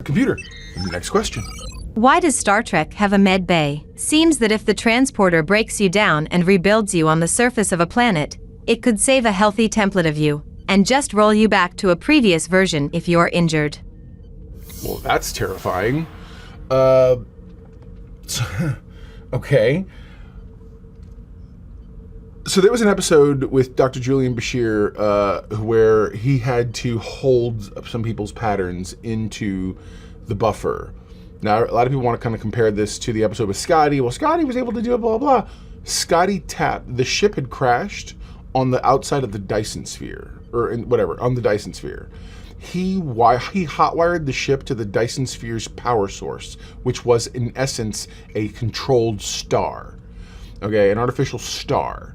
Computer, next question. Why does Star Trek have a med bay? Seems that if the transporter breaks you down and rebuilds you on the surface of a planet, it could save a healthy template of you and just roll you back to a previous version if you're injured. Well, that's terrifying. Okay. So there was an episode with Dr. Julian Bashir where he had to hold some people's patterns into the buffer. Now, a lot of people want to kind of compare this to the episode with Scotty. Well, Scotty was able to do it, blah, blah, blah. Scotty tapped. The ship had crashed on the outside of the Dyson sphere, or on the Dyson sphere. He hotwired the ship to the Dyson sphere's power source, which was, in essence, a controlled star. Okay, an artificial star.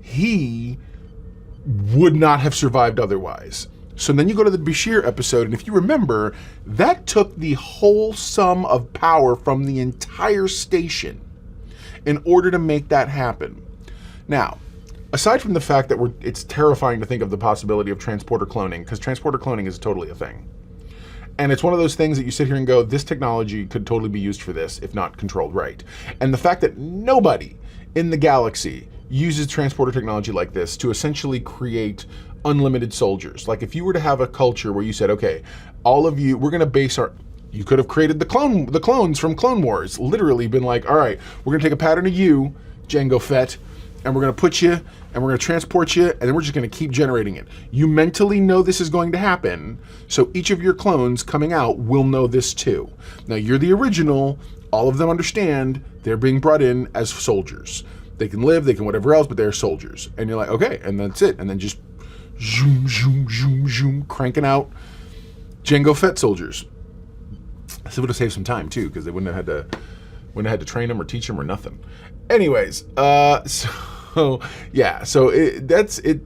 He would not have survived otherwise. So then you go to the Bashir episode, and if you remember, that took the whole sum of power from the entire station in order to make that happen. Now, aside from the fact that it's terrifying to think of the possibility of transporter cloning, because transporter cloning is totally a thing. And it's one of those things that you sit here and go, this technology could totally be used for this if not controlled right. And the fact that nobody in the galaxy uses transporter technology like this to essentially create unlimited soldiers. Like if you were to have a culture where you said, okay, all of you, we're going to base you could have created the clones from Clone Wars, literally been like, all right, we're going to take a pattern of you, Jango Fett, and we're going to put you, and we're going to transport you, and then we're just going to keep generating it. You mentally know this is going to happen, so each of your clones coming out will know this too. Now, you're the original. All of them understand they're being brought in as soldiers. They can live, they can whatever else, but they're soldiers. And you're like, okay, and that's it. And then just zoom, zoom, zoom, zoom, cranking out Jango Fett soldiers. This would have saved some time too, because they wouldn't have had to train them or teach them or nothing. Anyways, so that's it.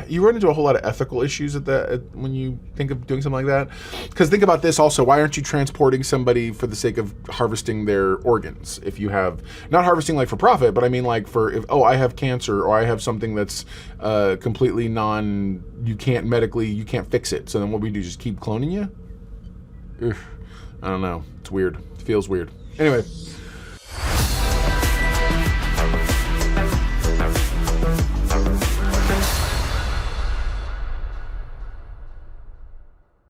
You run into a whole lot of ethical issues when you think of doing something like that. Because think about this also: why aren't you transporting somebody for the sake of harvesting their organs? If you have not harvesting like for profit, but I mean like I have cancer or I have something that's completely you can't fix it. So then what we do? Just keep cloning you? Ugh, I don't know. It's weird. It feels weird. Anyway.